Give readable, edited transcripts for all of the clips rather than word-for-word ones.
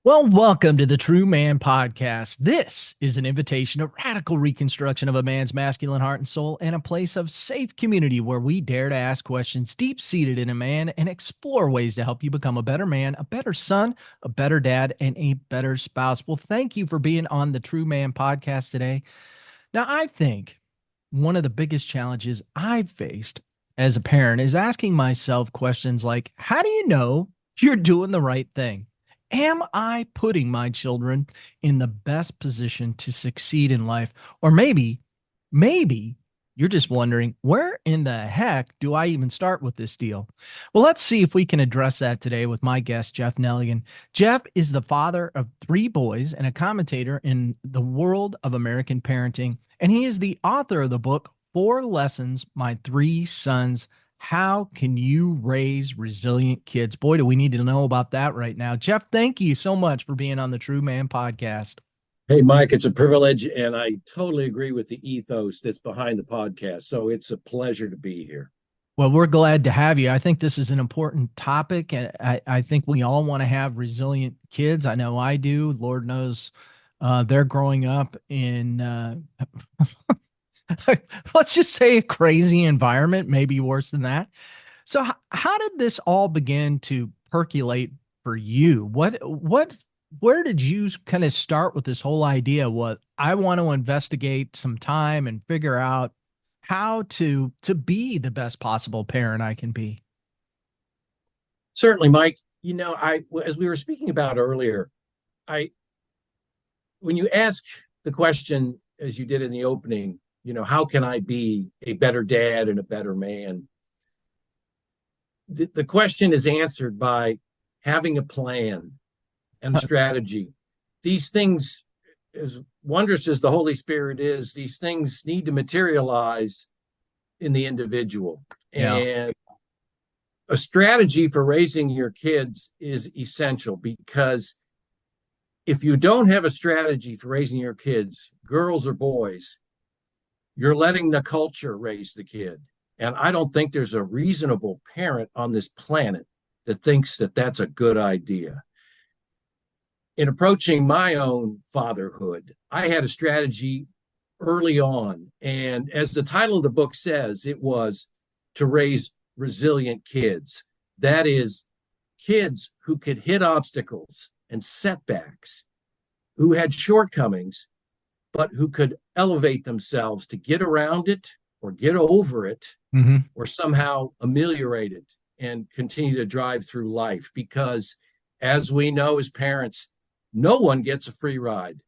Well, welcome to the True Man Podcast. This is an invitation, a radical reconstruction of a man's masculine heart and soul, and a place of safe community where we dare to ask questions deep seated in a man and explore ways to help you become a better man, a better son, a better dad, and a better spouse. Well, thank you for being on the True Man Podcast today. Now, I think one of the biggest challenges I've faced as a parent is asking myself questions like, how do you know you're doing the right thing? Am I putting my children in the best position to succeed in life? Or maybe you're just wondering, where in the heck do I even start with this deal? Well, let's see if we can address that today with my guest, Jeff Nelligan. Jeff is the father of three boys and a commentator in the world of American parenting. And he is the author of the book, Four Lessons My Three Sons. How can you raise resilient kids? Boy, do we need to know about that right now. Jeff, thank you so much for being on the True Man Podcast. Hey, Mike, it's a privilege, and I totally agree with the ethos that's behind the podcast. So it's a pleasure to be here. Well, we're glad to have you. I think this is an important topic, and I think we all want to have resilient kids. I know I do. Lord knows they're growing up in, let's just say, a crazy environment, maybe worse than that. So, how did this all begin to percolate for you? Where did you kind of start with this whole idea? What I want to investigate some time and figure out how to be the best possible parent I can be. Certainly, Mike. As we were speaking about earlier, I when you ask the question, as you did in the opening, how can I be a better dad and a better man? The question is answered by having a plan and strategy. These things, as wondrous as the Holy Spirit is, these things need to materialize in the individual. Yeah. And a strategy for raising your kids is essential, because if you don't have a strategy for raising your kids, girls or boys, you're letting the culture raise the kid. And I don't think there's a reasonable parent on this planet that thinks that that's a good idea. In approaching my own fatherhood, I had a strategy early on. And as the title of the book says, it was to raise resilient kids. That is, kids who could hit obstacles and setbacks, who had shortcomings, but who could elevate themselves to get around it or get over it, Mm-hmm. or somehow ameliorate it and continue to drive through life. Because as we know as parents, no one gets a free ride,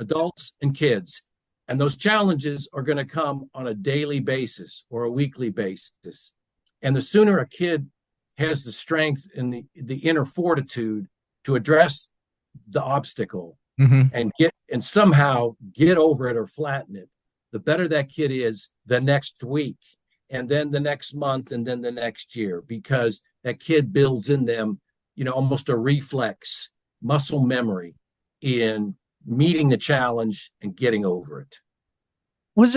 adults and kids. And those challenges are going to come on a daily basis or a weekly basis. And the sooner a kid has the strength and the inner fortitude to address the obstacle Mm-hmm. and somehow get over it or flatten it, the better that kid is the next week, and then the next month, and then the next year, because that kid builds in them, almost a reflex muscle memory in meeting the challenge and getting over it. Was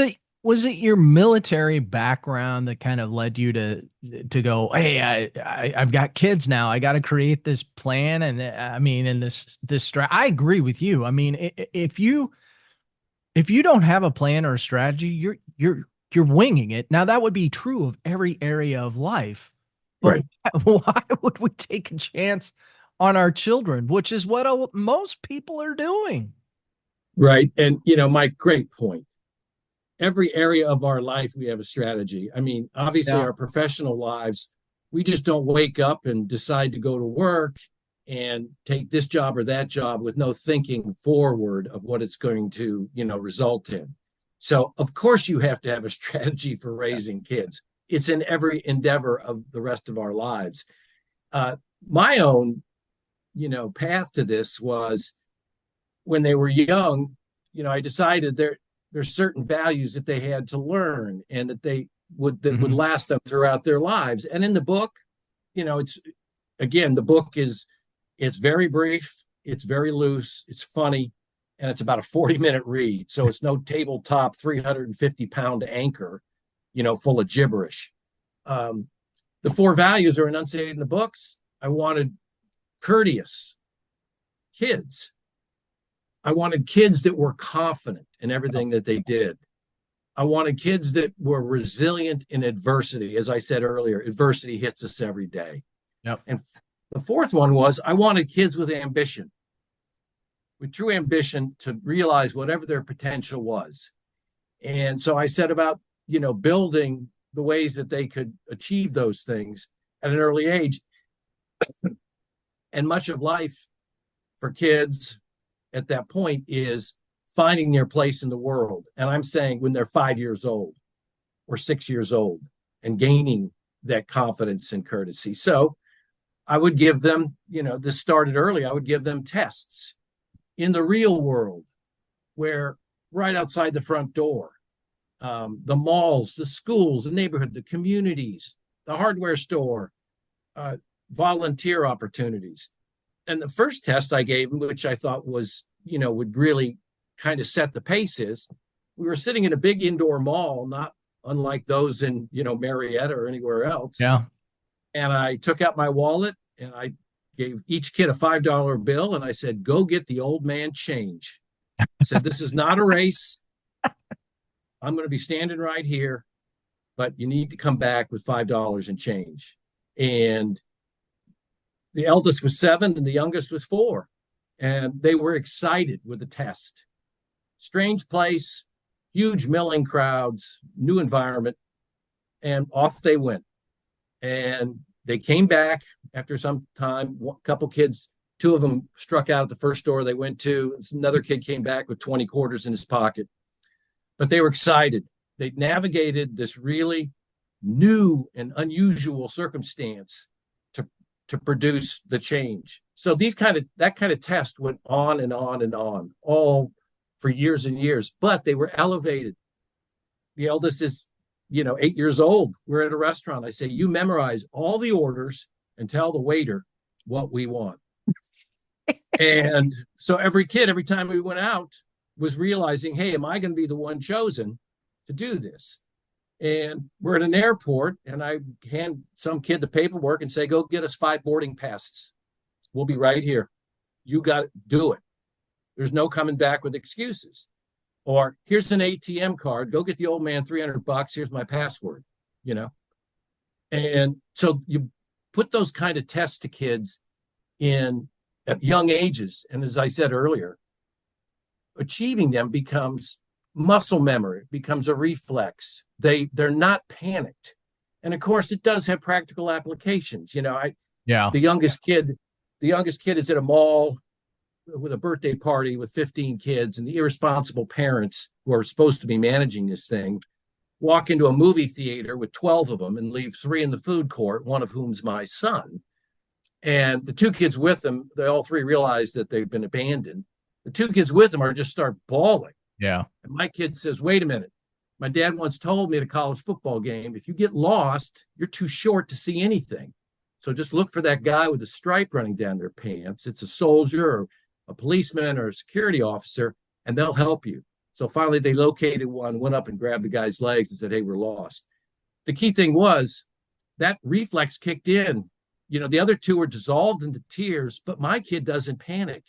it your military background that kind of led you to go, hey, I've got kids now. I got to create this plan, and I mean, and this I agree with you. I mean, if you don't have a plan or a strategy, you're winging it. Now that would be true of every area of life, but Right. why would we take a chance on our children, which is what most people are doing? Right. And, Mike, great point. Every area of our life, we have a strategy. I mean, obviously, Yeah. our professional lives, we just don't wake up and decide to go to work and take this job or that job with no thinking forward of what it's going to, result in. So, of course, you have to have a strategy for raising kids. It's in every endeavor of the rest of our lives. My own, path to this was when they were young. I decided there's certain values that they had to learn and that would Mhm. last them throughout their lives. And in the book, it's again, the book it's very brief, it's very loose, it's funny, and it's about a 40-minute read. So it's no tabletop 350-pound anchor, full of gibberish. Um, the four values are enunciated in the books. I wanted courteous, kids. I wanted kids that were confident in everything that they did. I wanted kids that were resilient in adversity. As I said earlier, adversity hits us every day. Yep. And the fourth one was I wanted kids with ambition, with true ambition to realize whatever their potential was. And so I set about, building the ways that they could achieve those things at an early age. And much of life for kids at that point is finding their place in the world. And I'm saying when they're 5 years old or 6 years old and gaining that confidence and courtesy. So I would give them, this started early, I would give them tests in the real world where right outside the front door, the malls, the schools, the neighborhood, the communities, the hardware store, volunteer opportunities. And the first test I gave, which I thought was, would really kind of set the pace, is we were sitting in a big indoor mall, not unlike those in, Marietta or anywhere else. Yeah. And I took out my wallet and I gave each kid a $5 bill. And I said, go get the old man change. I said, this is not a race. I'm going to be standing right here, but you need to come back with $5 and change. And the eldest was 7 and the youngest was 4. And they were excited with the test. Strange place, huge milling crowds, new environment, and off they went. And they came back after some time. A couple kids, 2 of them struck out at the first store they went to. Another kid came back with 20 quarters in his pocket. But they were excited. They navigated this really new and unusual circumstance to produce the change. So that kind of test went on and on and on, all for years and years, but they were elevated. The eldest is, 8 years old. We're at a restaurant. I say, you memorize all the orders and tell the waiter what we want. And so every kid, every time we went out, was realizing, hey, am I going to be the one chosen to do this? And we're at an airport, and I hand some kid the paperwork and say, go get us 5 boarding passes. We'll be right here. You got to do it. There's no coming back with excuses. Or here's an ATM card. Go get the old man $300. Here's my password, And so you put those kind of tests to kids at young ages. And as I said earlier, achieving them becomes muscle memory, becomes a reflex. They're not panicked. And of course, it does have practical applications. The youngest kid is at a mall with a birthday party with 15 kids, and the irresponsible parents who are supposed to be managing this thing walk into a movie theater with 12 of them and leave 3 in the food court, one of whom's my son. And the 2 kids with them, they all 3 realize that they've been abandoned. The 2 kids with them are just start bawling. Yeah. And my kid says, wait a minute. My dad once told me at a college football game, if you get lost, you're too short to see anything. So just look for that guy with a stripe running down their pants. It's a soldier or a policeman or a security officer, and they'll help you. So finally they located one, went up and grabbed the guy's legs and said, hey, we're lost. The key thing was that reflex kicked in. The other 2 were dissolved into tears, but my kid doesn't panic.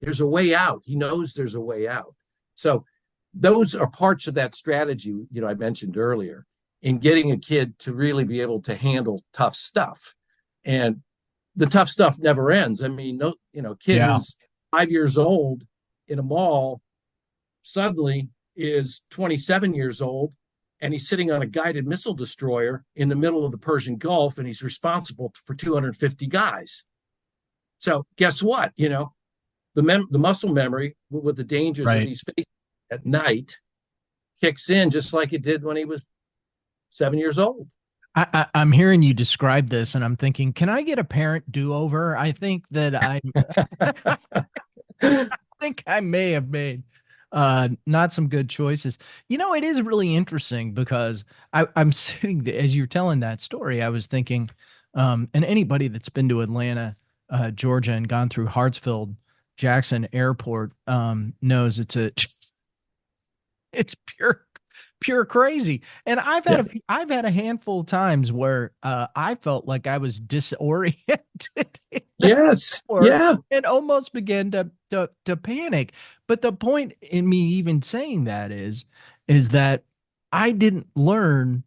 There's a way out. He knows there's a way out. So those are parts of that strategy, I mentioned earlier, in getting a kid to really be able to handle tough stuff. And the tough stuff never ends. I mean, kid who's 5 years old in a mall suddenly is 27 years old, and he's sitting on a guided missile destroyer in the middle of the Persian Gulf, and he's responsible for 250 guys. So guess what? The muscle memory with the dangers that he's facing at night kicks in just like it did when he was 7 years old. I'm hearing you describe this, and I'm thinking, can I get a parent do-over? I think that I think I may have made not some good choices. It is really interesting because I'm sitting there, as you're telling that story, I was thinking, and anybody that's been to Atlanta, Georgia, and gone through Hartsfield Jackson Airport knows it's pure pure crazy. And Yeah. I've had a handful of times where I felt like I was disoriented in that Yes. work Yeah. and almost began to panic. But the point in me even saying that is that I didn't learn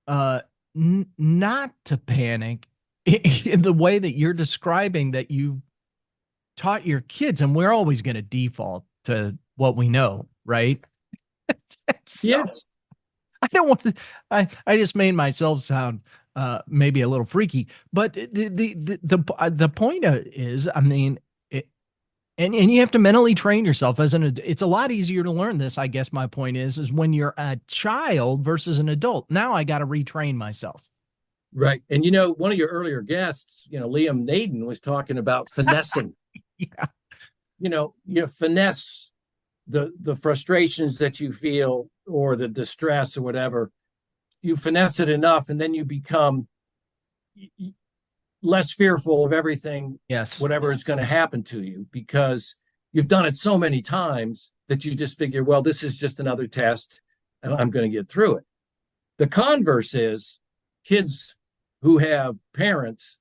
not to panic in the way that you're describing that you taught your kids, and we're always going to default to what we know, right? So Yes. I don't want to. I just made myself sound maybe a little freaky, but the point is, I mean, and you have to mentally train yourself as an. It's a lot easier to learn this. I guess my point is when you're a child versus an adult. Now I got to retrain myself. Right. And one of your earlier guests, Liam Naden was talking about finessing. Yeah. You finesse the frustrations that you feel or the distress or whatever. You finesse it enough, and then you become less fearful of everything, Yes. whatever is going to happen to you, because you've done it so many times that you just figure, well, this is just another test and I'm going to get through it. The converse is kids who have parents,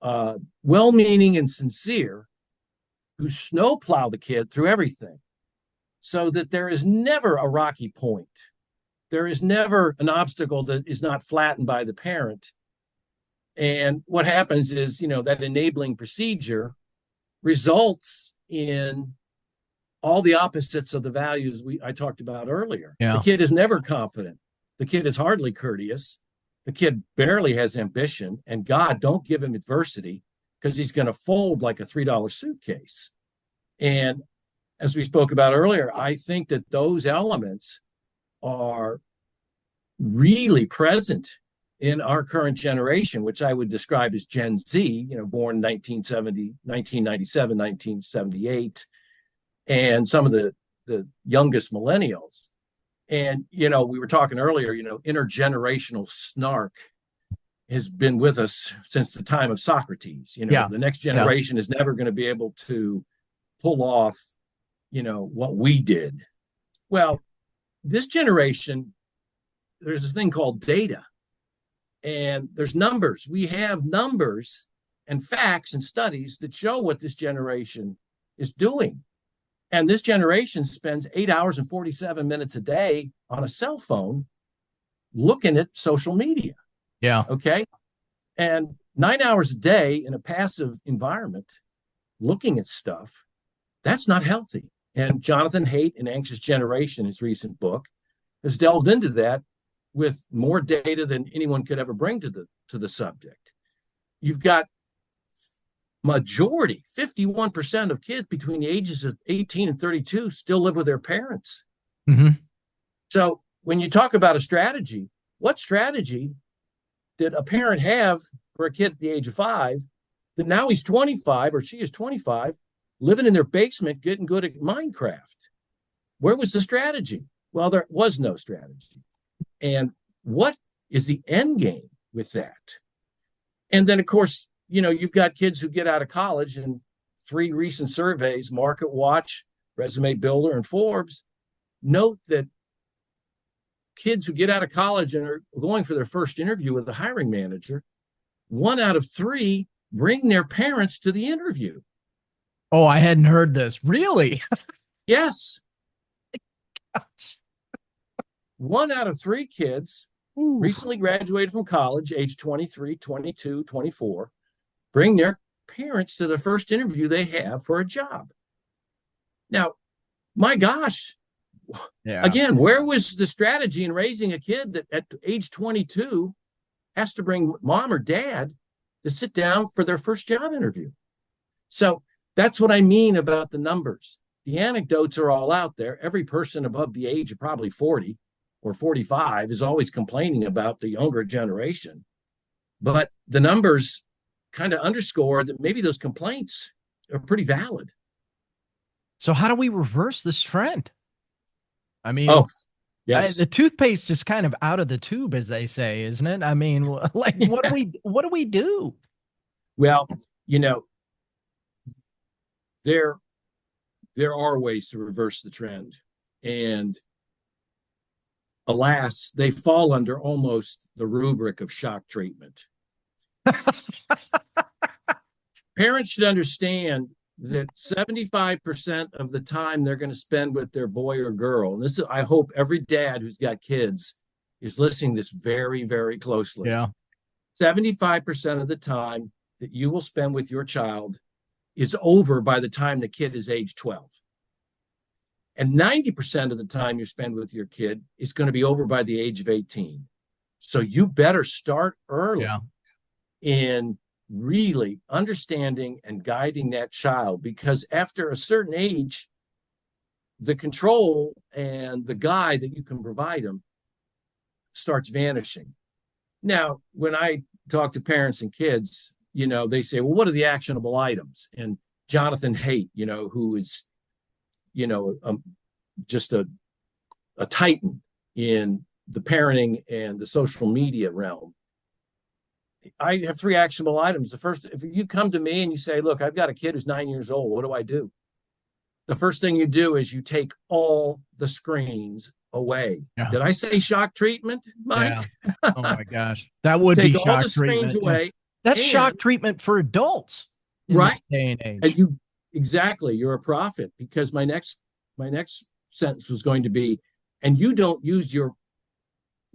well meaning and sincere, who snowplow the kid through everything so that there is never a rocky point. There is never an obstacle that is not flattened by the parent. And what happens is, that enabling procedure results in all the opposites of the values I talked about earlier. The Yeah. kid is never confident. The kid is hardly courteous. The kid barely has ambition. And God, don't give him adversity because he's going to fold like a $3 suitcase. And as we spoke about earlier, I think that those elements are really present in our current generation, which I would describe as Gen Z, born 1970, 1997, 1978, and some of the youngest millennials. And, we were talking earlier, intergenerational snark has been with us since the time of Socrates. Yeah. The next Yeah. generation is never going to be able to pull off, what we did. Well, this generation, there's a thing called data, and there's numbers. We have numbers and facts and studies that show what this generation is doing. And this generation spends 8 hours and 47 minutes a day on a cell phone looking at social media. Yeah. Okay. And 9 hours a day in a passive environment looking at stuff, that's not healthy. And Jonathan Haidt in Anxious Generation, his recent book, has delved into that with more data than anyone could ever bring to the subject. You've got majority, 51% of kids between the ages of 18 and 32 still live with their parents. Mm-hmm. So when you talk about a strategy, what strategy did a parent have for a kid at the age of 5 that now he's 25 or she is 25, living in their basement, getting good at Minecraft? Where was the strategy? Well, there was no strategy. And what is the end game with that? And then, of course, you've got kids who get out of college, and 3 recent surveys, Market Watch, Resume Builder, and Forbes, note that kids who get out of college and are going for their first interview with a hiring manager, 1 out of 3 bring their parents to the interview. Oh, I hadn't heard this. Really? Yes. 1 out of 3 kids Ooh. recently graduated from college, age 23, 22, 24, bring their parents to the first interview they have for a job. Now, my gosh, Yeah. again, where was the strategy in raising a kid that at age 22 has to bring mom or dad to sit down for their first job interview? So that's what I mean about the numbers. The anecdotes are all out there. Every person above the age of probably 40 or 45 is always complaining about the younger generation. But the numbers kind of underscore that maybe those complaints are pretty valid. So how do we reverse this trend? I mean, Oh, yes. the toothpaste is kind of out of the tube, as they say, isn't it? I mean, like, Yeah. what do we do? Well, you know, there are ways to reverse the trend. And alas, they fall under almost the rubric of shock treatment. Parents should understand that 75% of the time they're going to spend with their boy or girl, and this is, I hope every dad who's got kids is listening to this very, very closely. Yeah. 75% of the time that you will spend with your child is over by the time the kid is age 12. And 90% of the time you spend with your kid is going to be over by the age of 18. So you better start early in really understanding and guiding that child, because after a certain age, the control and the guide that you can provide them starts vanishing. Now, when I talk to parents and kids, they say, well, what are the actionable items? And Jonathan Haidt, who is, just a titan in the parenting and the social media realm. I have 3 actionable items. The first, if you come to me and you say, look, I've got a kid who's 9 years old, what do I do? The first thing you do is you take all the screens away. Yeah. Did I say shock treatment, Mike? Yeah. Oh my gosh. That would be shock treatment. Take all the screens away. Yeah. That's shock treatment for adults in this day and age. And exactly, you're a prophet, because my next sentence was going to be, and you don't use your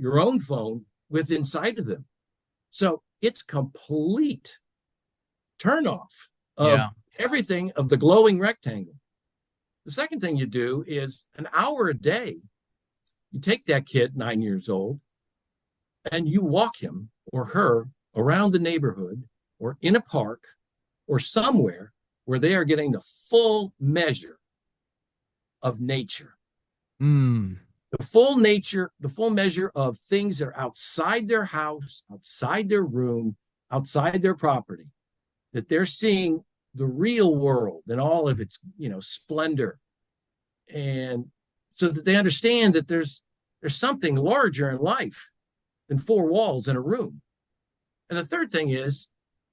own phone with inside of them. So it's complete turn off of everything, of the glowing rectangle. The second thing you do is an hour a day, you take that kid, 9 years old, and you walk him or her around the neighborhood or in a park or somewhere where they are getting the full measure of nature. The full measure of things that are outside their house, outside their room, outside their property, that they're seeing the real world and all of its, splendor. And so that they understand that there's something larger in life than 4 walls in a room. And the third thing is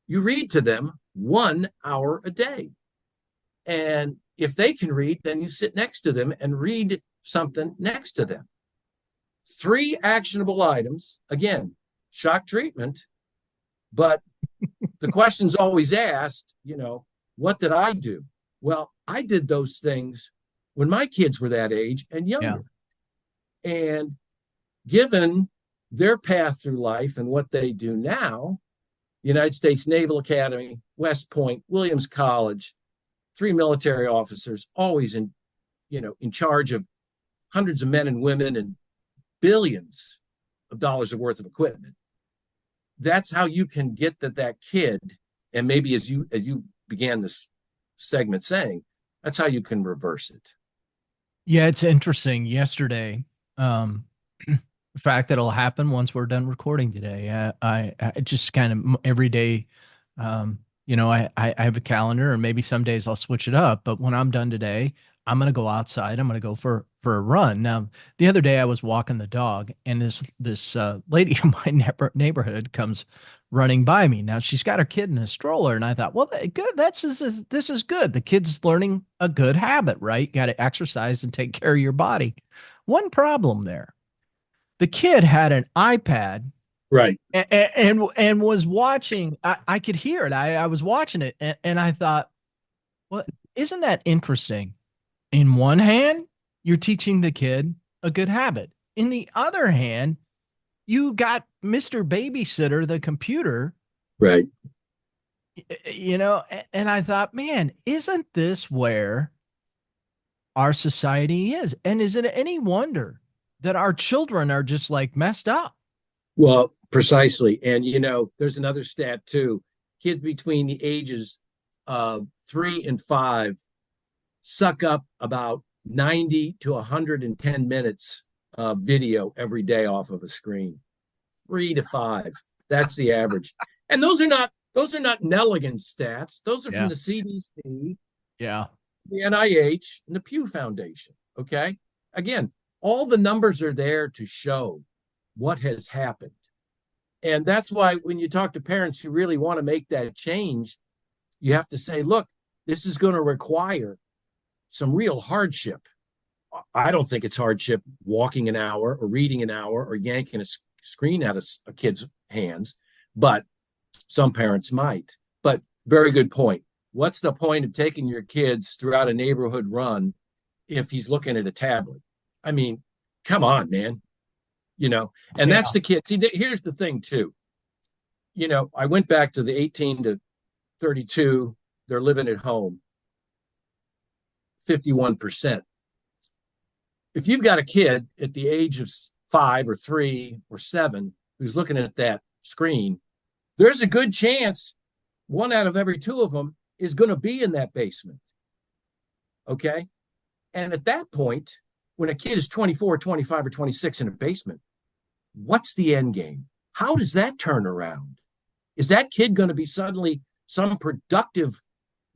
you read to them 1 hour a day. And if they can read, then you sit next to them and read something next to them. 3 actionable items. Again, shock treatment. But the question's always asked, what did I do? Well, I did those things when my kids were that age and younger. Yeah. And given their path through life and what they do now, United States Naval Academy, West Point, Williams College, 3 military officers, always in charge of hundreds of men and women and billions of dollars worth of equipment. That's how you can get that kid, and maybe as you began this segment saying, that's how you can reverse it. Yeah, it's interesting. Yesterday, the fact that it'll happen once we're done recording today. I just kind of every day, I have a calendar, and maybe some days I'll switch it up. But when I'm done today, I'm going to go outside. I'm going to go for a run. Now, the other day I was walking the dog, and this lady in my neighborhood comes running by me. Now she's got her kid in a stroller, and I thought, well, good. This is good. The kid's learning a good habit, right? You got to exercise and take care of your body. One problem there. The kid had an iPad, right, and was watching. I could hear it. I was watching it, and I thought, well, isn't that interesting? In one hand, you're teaching the kid a good habit. In the other hand, you got Mr. Babysitter, the computer, right? And I thought, man, isn't this where our society is? And is it any wonder that our children are just like messed up? Well, precisely. And, there's another stat too. Kids between the ages of 3 and 5 suck up about 90 to 110 minutes of video every day off of a screen. 3 to 5. That's the average. And those are not Nelligan stats. Those are from the CDC, the NIH, and the Pew Foundation. Okay. Again, all the numbers are there to show what has happened. And that's why when you talk to parents who really want to make that change, you have to say, look, this is going to require some real hardship. I don't think it's hardship walking an hour or reading an hour or yanking a screen out of a kid's hands, but some parents might. But very good point. What's the point of taking your kids throughout a neighborhood run if he's looking at a tablet? I mean, come on, man. And Yeah. that's the kid. See, here's the thing, too. I went back to the 18 to 32, they're living at home, 51%. If you've got a kid at the age of 5 or 3 or 7 who's looking at that screen, there's a good chance one out of every 2 of them is going to be in that basement. Okay. And at that point, when a kid is 24, 25, or 26 in a basement, what's the end game? How does that turn around? Is that kid going to be suddenly some productive,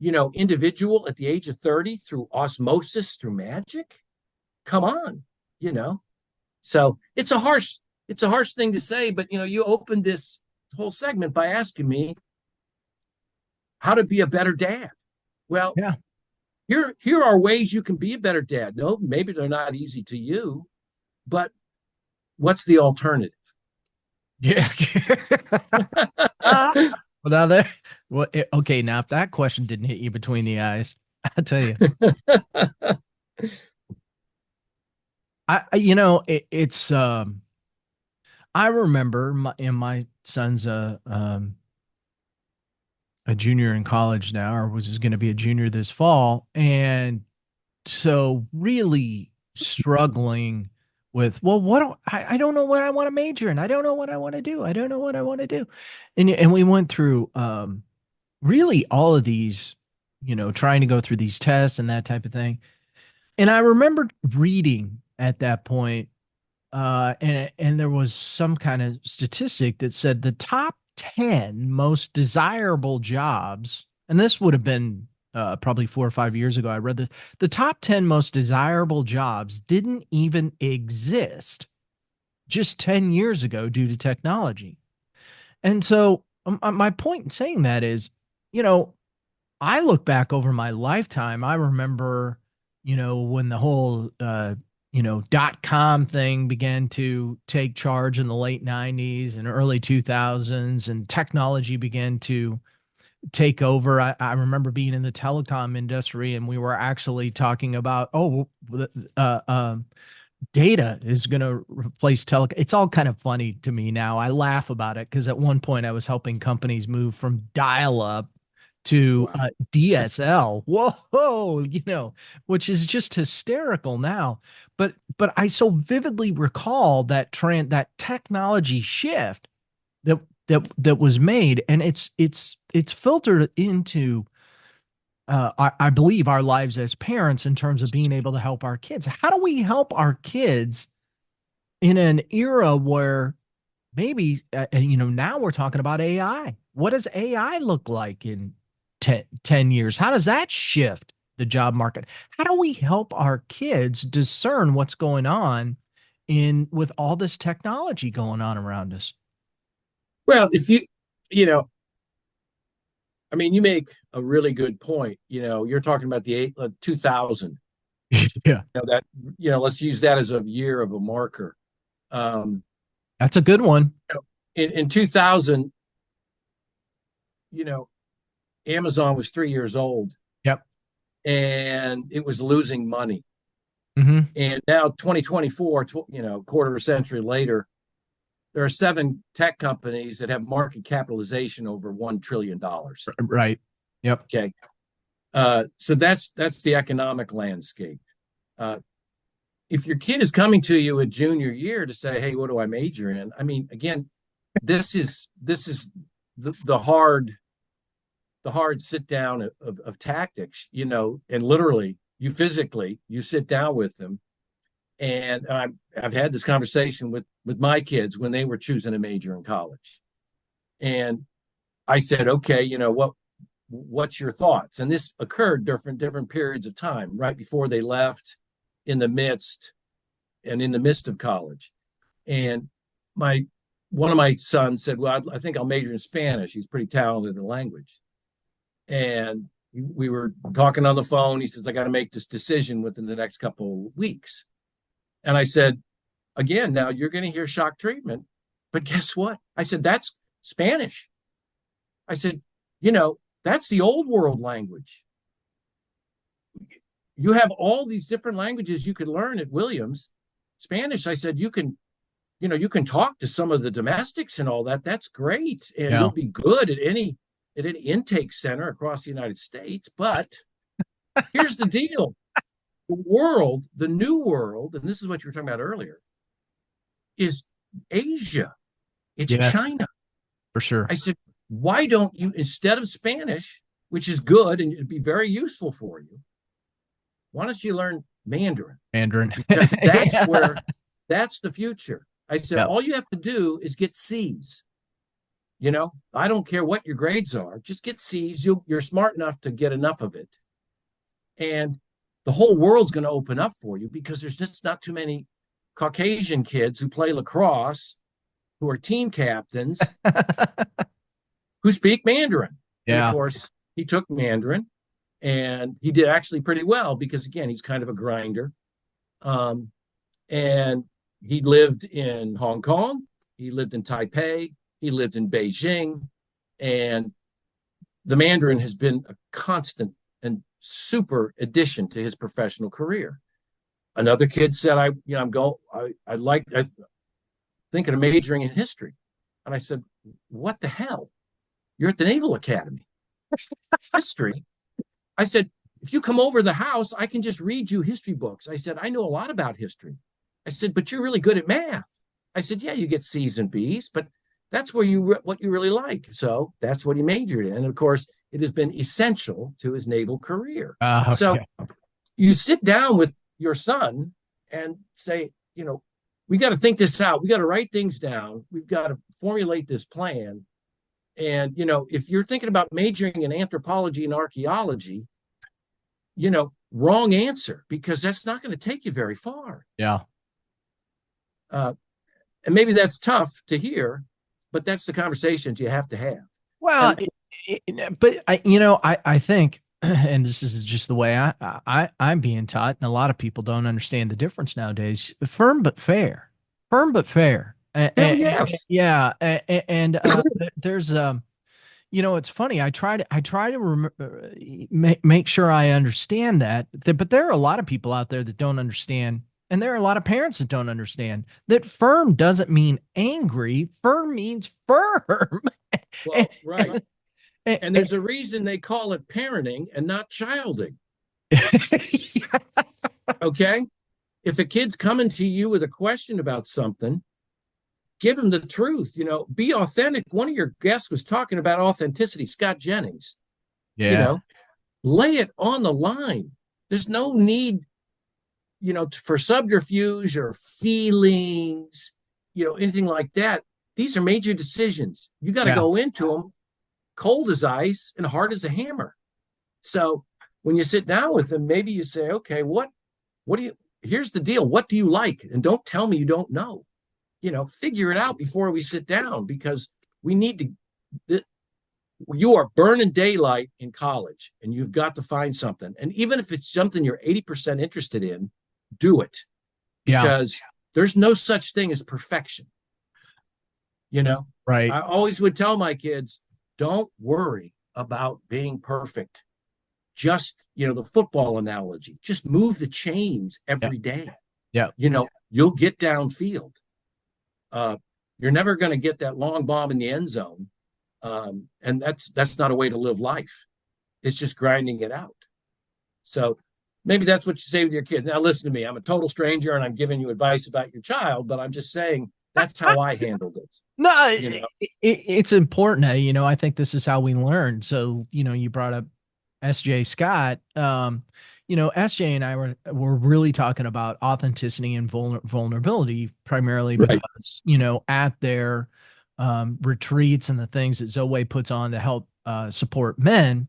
individual at the age of 30 through osmosis, through magic? Come on, So it's a harsh thing to say, but you opened this whole segment by asking me how to be a better dad. Well, Yeah. here are ways you can be a better dad. No, maybe they're not easy to you, but what's the alternative? Yeah. Well, now there. Well, okay. Now, if that question didn't hit you between the eyes, I'll tell you. It's. I remember my son's a junior in college now, or was going to be a junior this fall, and so really struggling with, well, I don't know what I want to major in. I don't know what I want to do. I don't know what I want to do. And we went through really all of these, trying to go through these tests and that type of thing. And I remember reading at that point, and there was some kind of statistic that said the top 10 most desirable jobs, and this would have been probably 4 or 5 years ago. I read this. The top 10 most desirable jobs didn't even exist just 10 years ago due to technology. And so, my point in saying that is, you know, I look back over my lifetime. I remember, when the whole, .com thing began to take charge in the late 90s and early 2000s, and technology began to take over. I remember being in the telecom industry, and we were actually talking about, uh, um, data is going to replace telecom. It's all kind of funny to me now. I laugh about it because at one point I was helping companies move from dial up to Wow. DSL. Whoa, which is just hysterical now. But I so vividly recall that trend, that technology shift that was made, and it's filtered into I believe our lives as parents in terms of being able to help our kids. How do we help our kids in an era where maybe now we're talking about AI? What does AI look like in 10 years? How does that shift the job market? How do we help our kids discern what's going on in with all this technology going on around us? Well, if you know, I mean, you make a really good point. You're talking about the 2000. Yeah, That let's use that as a year of a marker. Um, that's a good one. in 2000, you know, Amazon was 3 years old Yep. and it was losing money. Hmm. And now 2024, quarter of a century later, there are 7 tech companies that have market capitalization over $1 trillion. Right. Yep. Okay. So that's the economic landscape. Uh, if your kid is coming to you at junior year to say, "Hey, what do I major in?" I mean, again, this is the hard sit down of tactics, and literally you sit down with them. And I've had this conversation with my kids when they were choosing a major in college. And I said, okay, what's your thoughts? And this occurred different periods of time, right before they left, in the midst, and in the midst of college. And my one of my sons said, well, I think I'll major in Spanish. He's pretty talented in the language. And we were talking on the phone. He says, I got to make this decision within the next couple of weeks. And I said, again, now you're going to hear shock treatment, but guess what? I said, that's Spanish. I said, that's the old world language. You have all these different languages you could learn at Williams. Spanish, I said, you can talk to some of the domestics and all that. That's great. And Yeah. you'll be good at any intake center across the United States. But here's the deal. The new world, and this is what you were talking about earlier, is Asia. It's China. For sure. I said, why don't you, instead of Spanish, which is good and it'd be very useful for you, why don't you learn Mandarin? Because that's that's the future. I said, all you have to do is get C's. I don't care what your grades are, just get C's. You're smart enough to get enough of it. And the whole world's going to open up for you because there's just not too many Caucasian kids who play lacrosse, who are team captains, who speak Mandarin. Yeah. And of course, he took Mandarin and he did actually pretty well because, again, he's kind of a grinder. And he lived in Hong Kong. He lived in Taipei. He lived in Beijing. And the Mandarin has been a constant and super addition to his professional career. Another kid said, I'm thinking of majoring in history. And I said, what the hell? You're at the Naval Academy. History? I said, if you come over to the house, I can just read you history books. I said, I know a lot about history. I said, but you're really good at math. I said, yeah, you get C's and B's, but that's what you really like. So that's what he majored in. And of course, it has been essential to his naval career. Okay. So you sit down with your son and say, we got to think this out. We got to write things down. We've got to formulate this plan. And, if you're thinking about majoring in anthropology and archaeology, wrong answer, because that's not going to take you very far. Yeah. And maybe that's tough to hear, but that's the conversations you have to have. Well, but I think, and this is just the way I'm being taught, and a lot of people don't understand the difference nowadays. Firm but fair. Yes. Yeah. And there's it's funny. I try to make sure I understand that, but there are a lot of people out there that don't understand. And there are a lot of parents that don't understand that firm doesn't mean angry. Firm means firm. Well, right. And there's a reason they call it parenting and not childing. Okay? If a kid's coming to you with a question about something, give them the truth. Be authentic. One of your guests was talking about authenticity, Scott Jennings. Yeah. Lay it on the line. There's no need for subterfuge or feelings, anything like that. These are major decisions. You got to go into them cold as ice and hard as a hammer. So when you sit down with them, maybe you say, okay, here's the deal. What do you like? And don't tell me you don't know. Figure it out before we sit down, because we need to, you are burning daylight in college and you've got to find something. And even if it's something you're 80% interested in, do it, because there's no such thing as perfection. Right. I always would tell my kids, don't worry about being perfect. Just, the football analogy, just move the chains every day. Yeah. You'll get downfield. You're never going to get that long bomb in the end zone. And that's not a way to live life. It's just grinding it out. So maybe that's what you say with your kids. Now, listen to me. I'm a total stranger and I'm giving you advice about your child, but I'm just saying that's how I handled it. No, it's important. I think this is how we learn. So, you brought up SJ Scott. SJ and I were really talking about authenticity and vulnerability primarily because, at their retreats and the things that Zoe puts on to help support men,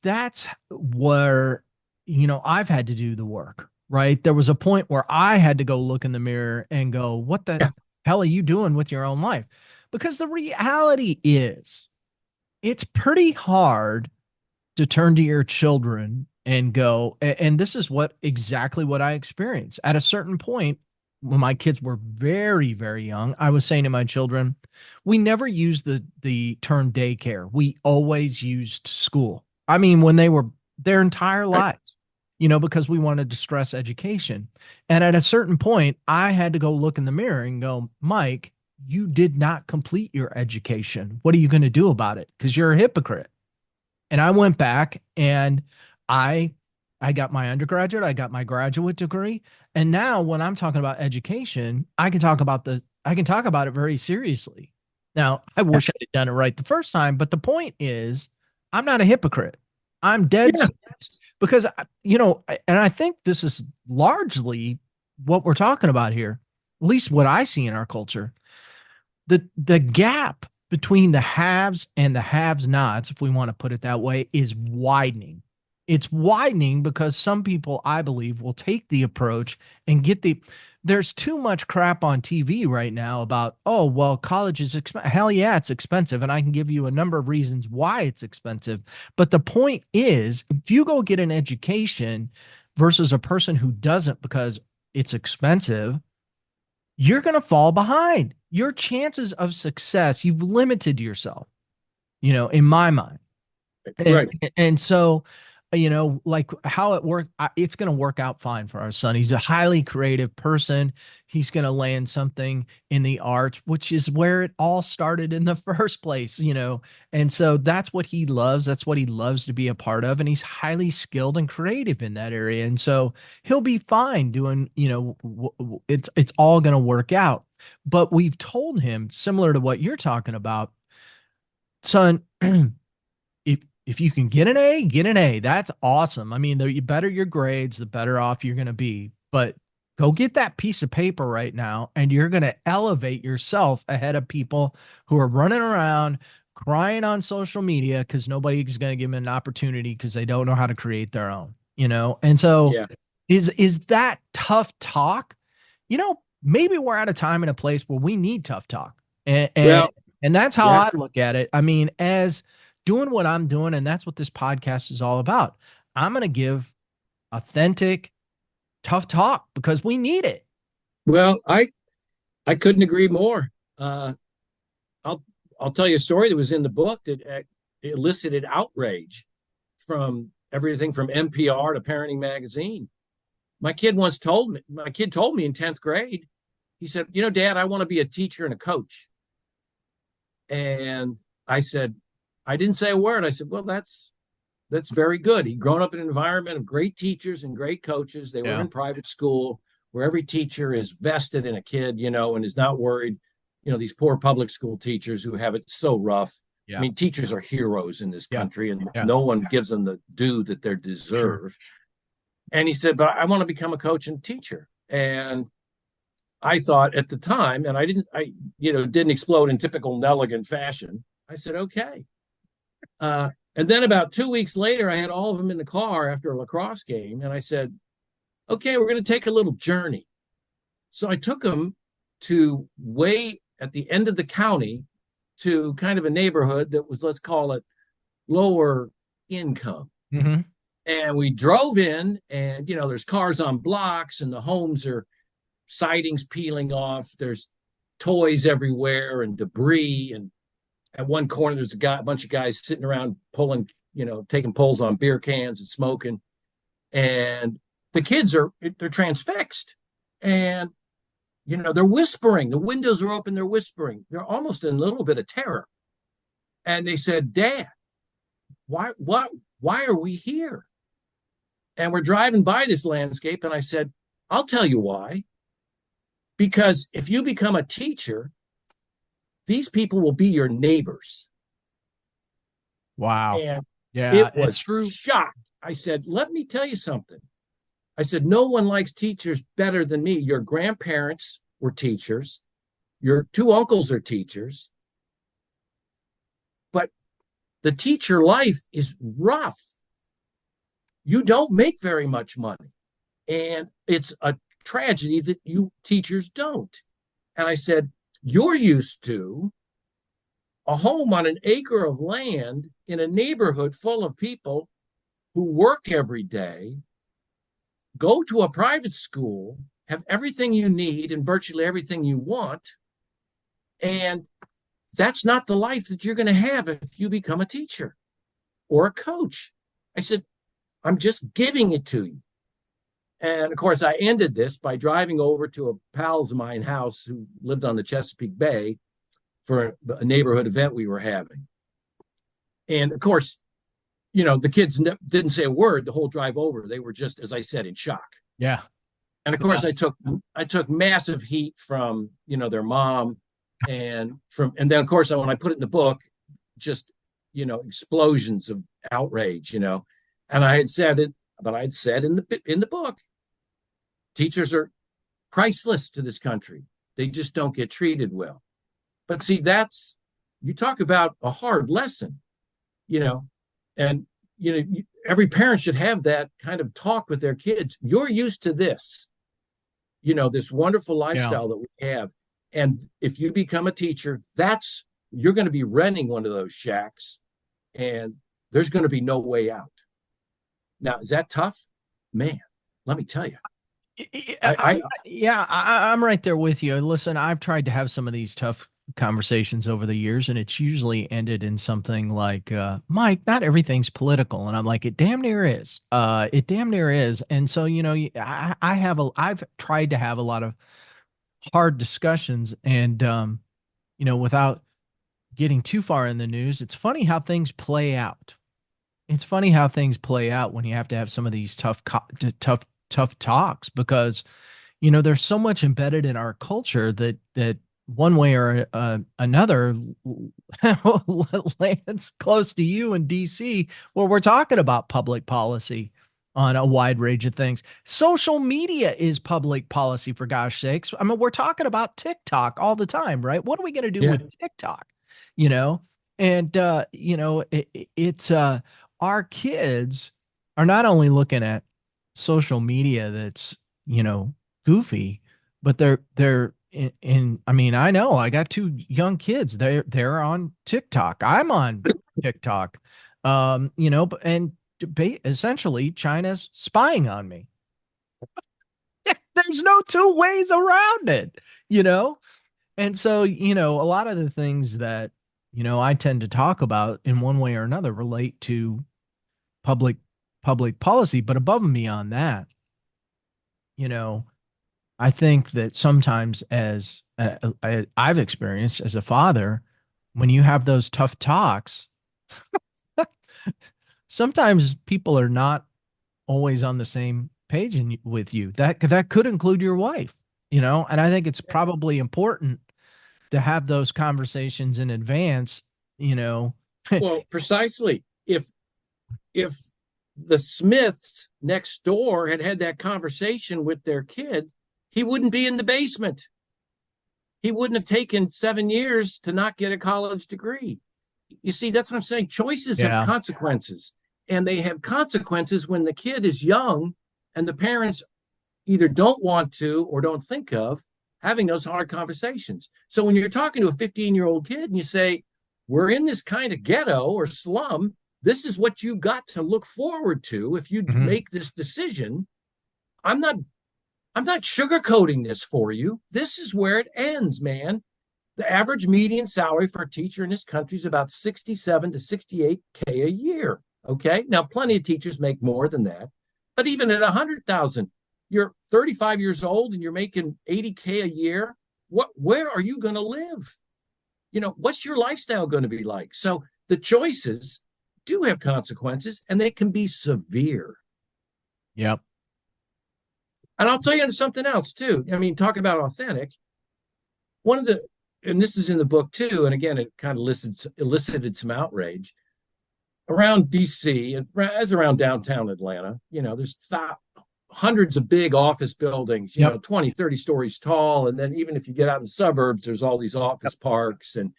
that's where, I've had to do the work, right? There was a point where I had to go look in the mirror and go, what the hell are you doing with your own life? Because the reality is it's pretty hard to turn to your children and go, and this is what exactly what I experienced. At a certain point, when my kids were very, very young, I was saying to my children, we never used the term daycare. We always used school. I mean, when they were their entire Right. lives, because we wanted to stress education. And at a certain point, I had to go look in the mirror and go, Mike, you did not complete your education. What are you going to do about it? Because you're a hypocrite. And I went back and I I got my undergraduate, I got my graduate degree, and now when I'm talking about education, I can talk about it very seriously. Now, I wish I'd done it right the first time, but the point is I'm not a hypocrite. I'm dead Yeah. serious because and I think this is largely what we're talking about here, at least what I see in our culture. The gap between the haves and the haves nots, if we want to put it that way, is widening. It's widening because some people, I believe, will take the approach and there's too much crap on TV right now about, oh, well, college is expensive. Hell yeah, it's expensive. And I can give you a number of reasons why it's expensive. But the point is, if you go get an education versus a person who doesn't because it's expensive, you're going to fall behind. Your chances of success, you've limited yourself, in my mind. And Right. and so, like how it worked, it's going to work out fine for our son. He's a highly creative person. He's going to land something in the arts, which is where it all started in the first place. And so that's what he loves. That's what he loves to be a part of. And he's highly skilled and creative in that area. And so he'll be fine doing, it's all going to work out. But we've told him, similar to what you're talking about, son, if you can get an A, get an A. That's awesome. I mean, the better your grades, the better off you're going to be. But go get that piece of paper right now, and you're going to elevate yourself ahead of people who are running around crying on social media because nobody's going to give them an opportunity because they don't know how to create their own. And so Yeah. is that tough talk? Maybe we're at a time and a place where we need tough talk. And and, Well, and that's how yeah. I look at it. I mean, as doing what I'm doing, and that's what this podcast is all about. I'm going to give authentic, tough talk because we need it. Well, I couldn't agree more. I'll I'll tell you a story that was in the book that elicited outrage from everything from NPR to Parenting Magazine. My kid told me in 10th grade, he said, Dad, I want to be a teacher and a coach. And I said, I didn't say a word. I said, well, that's very good. He'd grown up in an environment of great teachers and great coaches. They were Yeah. in private school where every teacher is vested in a kid, and is not worried. These poor public school teachers who have it so rough. I Yeah. mean, teachers are heroes in this Yeah. country, and Yeah. no one gives them the due that they Sure. deserve. And he said, but I want to become a coach and teacher. And I thought at the time, and didn't explode in typical Nelligan fashion. I said, okay. And then about 2 weeks later, I had all of them in the car after a lacrosse game. And I said, okay, we're going to take a little journey. So I took them to way at the end of the county to kind of a neighborhood that was, let's call it, lower income. Mm-hmm. And we drove in, and, there's cars on blocks, and the homes are sidings peeling off. There's toys everywhere and debris. And at one corner, there's a bunch of guys sitting around pulling, taking pulls on beer cans and smoking. And the kids they're transfixed. And, they're whispering. The windows are open. They're whispering. They're almost in a little bit of terror. And they said, Dad, why are we here? And we're driving by this landscape. And I said, I'll tell you why. Because if you become a teacher, these people will be your neighbors. Wow. And Yeah, it it's was true. shocked. I said, let me tell you something. I said, no one likes teachers better than me. Your grandparents were teachers. Your two uncles are teachers. But the teacher life is rough. You don't make very much money. And it's a tragedy that you teachers don't. And I said, you're used to a home on an acre of land in a neighborhood full of people who work every day, go to a private school, have everything you need and virtually everything you want. And that's not the life that you're going to have if you become a teacher or a coach. I said, I'm just giving it to you. And of course, I ended this by driving over to a pal's of mine house who lived on the Chesapeake Bay for a neighborhood event we were having. And of course, the kids didn't say a word the whole drive over. They were just, as I said, in shock. Yeah. And of course, I took massive heat from their mom, and then of course when I put it in the book, just explosions of outrage. And I had said it, but I'd said in the book, teachers are priceless to this country. They just don't get treated well. But see, you talk about a hard lesson, and every parent should have that kind of talk with their kids. You're used to this, this wonderful lifestyle that we have. And if you become a teacher, you're going to be renting one of those shacks, and there's going to be no way out. Now, is that tough? Man, let me tell you. I'm right there with you. Listen, I've tried to have some of these tough conversations over the years, and it's usually ended in something like, Mike, not everything's political. And I'm like, it damn near is. It damn near is. And so, I've tried to have a lot of hard discussions, and, without getting too far in the news, it's funny how things play out. It's funny how things play out when you have to have some of these tough talks, because there's so much embedded in our culture that one way or another lands close to you in DC, where we're talking about public policy on a wide range of things. Social media is public policy, for gosh sakes. I mean, we're talking about TikTok all the time, right? What are we going to do with TikTok? And it's our kids are not only looking at social media that's goofy, but they're I mean, I know I got two young kids. They're on TikTok. I'm on TikTok. And essentially China's spying on me. There's no two ways around it, And so, a lot of the things that, I tend to talk about in one way or another relate to public policy. But above and beyond that, I think that sometimes, as I've experienced as a father, when you have those tough talks, sometimes people are not always on the same page with you. That could include your wife, and I think it's probably important to have those conversations in advance, Well, precisely. If the Smiths next door had that conversation with their kid, he wouldn't be in the basement. He wouldn't have taken 7 years to not get a college degree. You see, that's what I'm saying. Choices have consequences, and they have consequences when the kid is young and the parents either don't want to or don't think of having those hard conversations. So when you're talking to a 15-year-old kid and you say, we're in this kind of ghetto or slum, this is what you got to look forward to if you make this decision. I'm not sugarcoating this for you. This is where it ends, man. The average median salary for a teacher in this country is about 67 to 68K a year. Okay. Now, plenty of teachers make more than that, but even at 100,000, you're 35 years old and you're making 80K a year. Where are you going to live? What's your lifestyle going to be like? So the choices do have consequences, and they can be severe. Yep. And I'll tell you something else too. I mean, talking about authentic, and this is in the book too, and again, it kind of elicited some outrage around DC, as around downtown Atlanta. There's hundreds of big office buildings, 20, 30 stories tall. And then even if you get out in the suburbs, there's all these office parks. And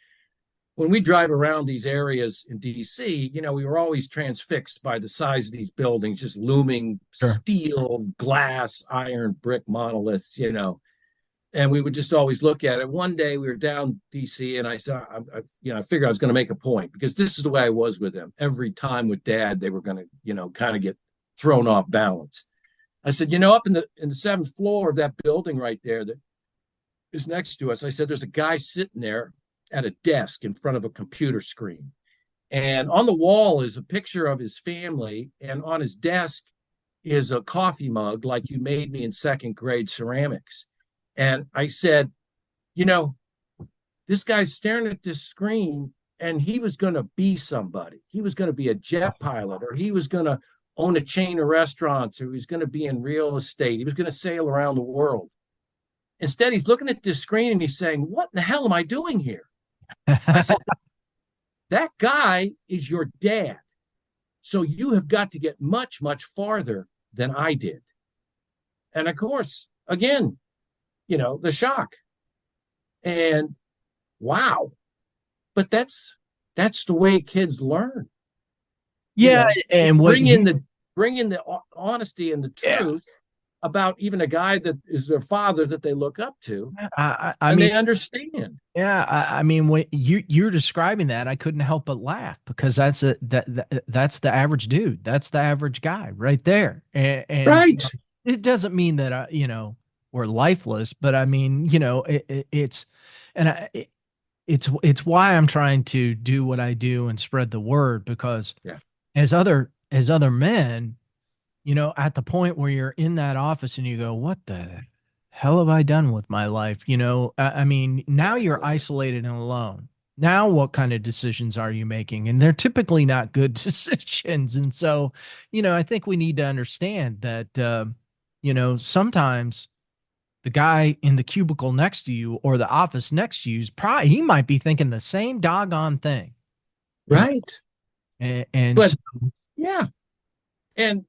when we drive around these areas in DC, we were always transfixed by the size of these buildings, just looming steel, glass, iron, brick monoliths, and we would just always look at it. One day we were down DC, and I saw, I figured I was going to make a point because this is the way I was with them. Every time with Dad, they were going to, kind of get thrown off balance. I said, up in the seventh floor of that building right there that is next to us, I said, there's a guy sitting there at a desk in front of a computer screen. And on the wall is a picture of his family. And on his desk is a coffee mug like you made me in second grade ceramics. And I said, you know, this guy's staring at this screen and he was going to be somebody. He was going to be a jet pilot, or he was going to own a chain of restaurants, or he was going to be in real estate. He was going to sail around the world. Instead, he's looking at this screen and he's saying, what the hell am I doing here? I said, that guy is your dad. So you have got to get much, much farther than I did. And of course, again, the shock. And wow. But that's the way kids learn. Yeah, and bring in the honesty and the truth about even a guy that is their father that they look up to. I mean, they understand. Yeah, I mean, when you're describing that, I couldn't help but laugh because that's that's the average dude. That's the average guy right there. And right. It doesn't mean that we're lifeless, but I mean, it's it's why I'm trying to do what I do and spread the word, because as other men, at the point where you're in that office and you go, what the hell have I done with my life? I mean, now you're isolated and alone. Now, what kind of decisions are you making? And they're typically not good decisions. And so, I think we need to understand that, sometimes the guy in the cubicle next to you or the office next to you he might be thinking the same doggone thing. Right. But yeah. And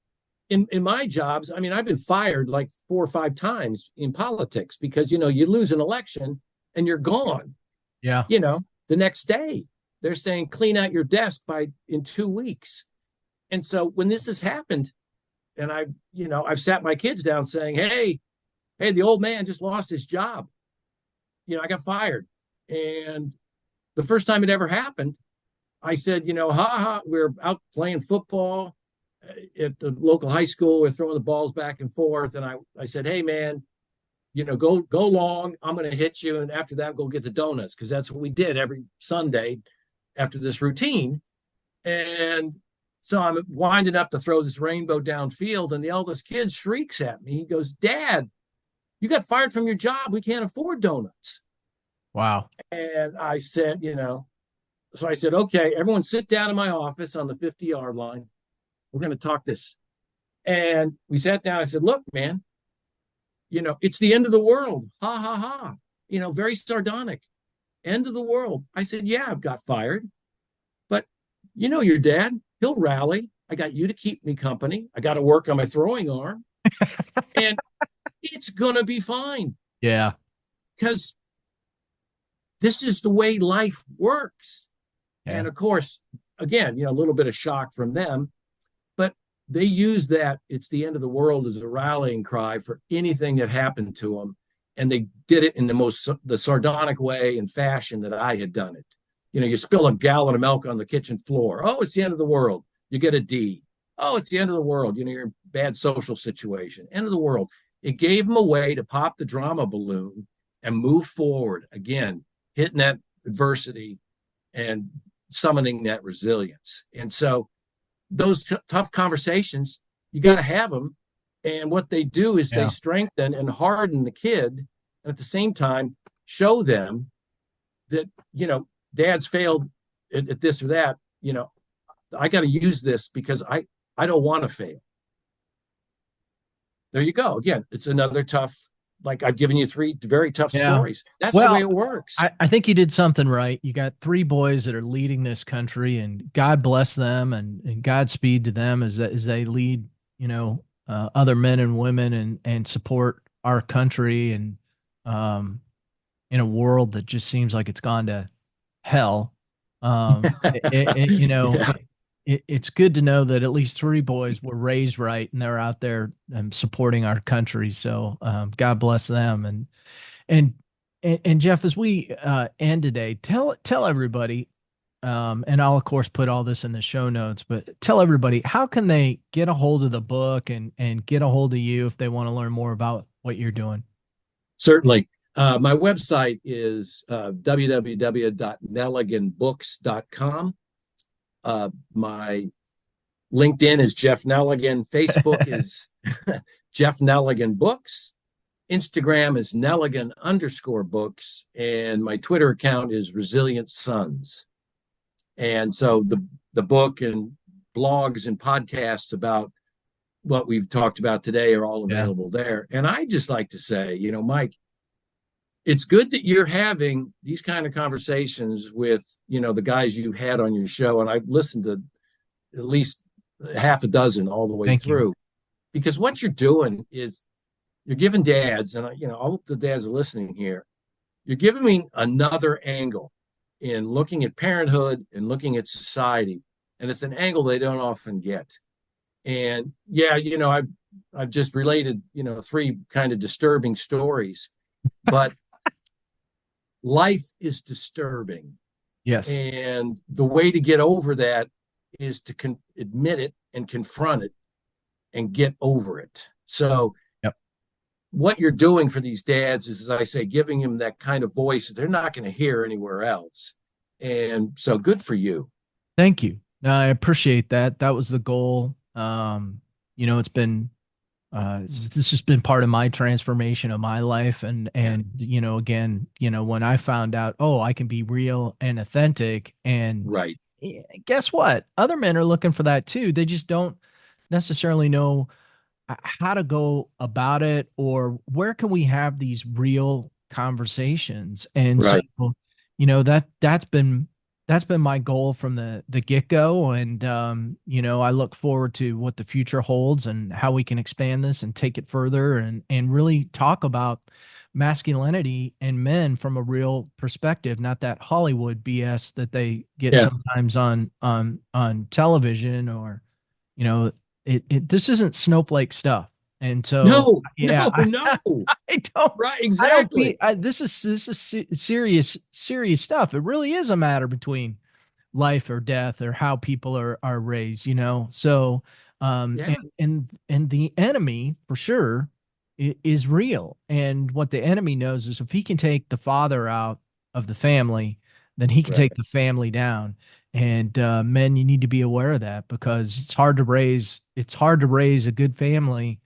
in my jobs, I mean, I've been fired like 4 or 5 times in politics because, you lose an election and you're gone. Yeah. The next day they're saying, clean out your desk in 2 weeks. And so when this has happened, and I've sat my kids down saying, hey, the old man just lost his job. I got fired. And the first time it ever happened, I said, we're out playing football at the local high school. We're throwing the balls back and forth. And I said, hey, man, go long. I'm going to hit you. And after that, go get the donuts, because that's what we did every Sunday after this routine. And so I'm winding up to throw this rainbow downfield. And the eldest kid shrieks at me. He goes, Dad, you got fired from your job. We can't afford donuts. Wow. And I said, so I said, okay, everyone sit down in my office on the 50-yard line. We're going to talk this. And we sat down. I said, look, man, it's the end of the world. Ha, ha, ha. Very sardonic. End of the world. I said, yeah, I've got fired. But your dad, he'll rally. I got you to keep me company. I got to work on my throwing arm. And it's going to be fine. Yeah. Because this is the way life works. Yeah. And of course, again, a little bit of shock from them. But they use that, it's the end of the world, as a rallying cry for anything that happened to them. And they did it in the sardonic way and fashion that I had done it. You spill a gallon of milk on the kitchen floor. Oh, it's the end of the world. You get a D. Oh, it's the end of the world. You're in a bad social situation. End of the world. It gave them a way to pop the drama balloon and move forward again, hitting that adversity and summoning that resilience. And so those tough conversations, you got to have them. And what they do is they strengthen and harden the kid, and at the same time show them that, dad's failed at this or that. I got to use this because I don't want to fail. There you go. Again, it's another tough, like I've given you 3 very tough stories. That's the way it works. I think you did something right. You got 3 boys that are leading this country, and God bless them and Godspeed to them as they lead, other men and women and support our country and in a world that just seems like it's gone to hell. It's good to know that at least 3 boys were raised right and they're out there supporting our country. So God bless them. And and Jeff, as we end today, tell everybody, and I'll of course put all this in the show notes, but tell everybody how can they get a hold of the book and get a hold of you if they want to learn more about what you're doing. Certainly. My website is www.nelliganbooks.com. My LinkedIn is Jeff Nelligan. Facebook is Jeff Nelligan Books. Instagram is Nelligan_books. And my Twitter account is Resilient Sons. And so the book and blogs and podcasts about what we've talked about today are all available there. And I just like to say, Mike, it's good that you're having these kind of conversations with, the guys you had on your show. And I've listened to at least half a dozen all the way Thank through, you. because what you're doing is you're giving dads, and I hope the dads are listening here, you're giving me another angle in looking at parenthood and looking at society. And it's an angle they don't often get. And yeah, I've just related, three kind of disturbing stories, but life is disturbing. Yes. And the way to get over that is to admit it and confront it and get over it. So yep. What you're doing for these dads is, as I say, giving them that kind of voice that they're not going to hear anywhere else. And so good for you. Thank you. I appreciate that. That was the goal. It's been this has been part of my transformation of my life. And again, when I found out, oh, I can be real and authentic, and right. Guess what? Other men are looking for that too. They just don't necessarily know how to go about it, or where can we have these real conversations. And right. So, that's been my goal from the get-go. And I look forward to what the future holds and how we can expand this and take it further and really talk about masculinity and men from a real perspective, not that Hollywood BS that they get sometimes on television, or this isn't snowflake stuff. And so no. I don't. Right, exactly. This is serious stuff. It really is a matter between life or death, or how people are raised, So and the enemy for sure is real. And what the enemy knows is if he can take the father out of the family, then he can take the family down. And men, you need to be aware of that, because it's hard to raise a good family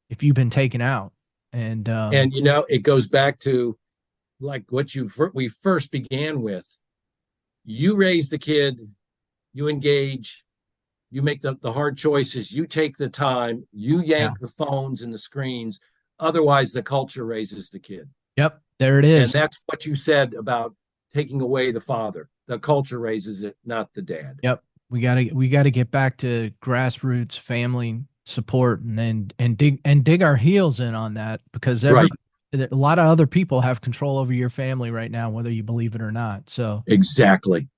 if you've been taken out. And it goes back to like what we first began with. You raise the kid, you engage, you make the hard choices, you take the time, you yank the phones and the screens. Otherwise, the culture raises the kid. Yep, there it is. And that's what you said about taking away the father. The culture raises it, not the dad. Yep, we gotta get back to grassroots family support and dig our heels in on that, because a lot of other people have control over your family right now, whether you believe it or not. So exactly.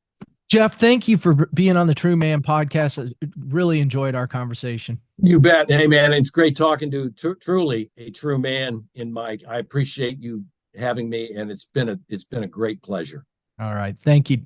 Jeff, thank you for being on the True Man podcast. I really enjoyed our conversation. You bet. Hey, man, it's great talking to truly a true man in Mike. I appreciate you having me, and it's been a great pleasure. All right. Thank you.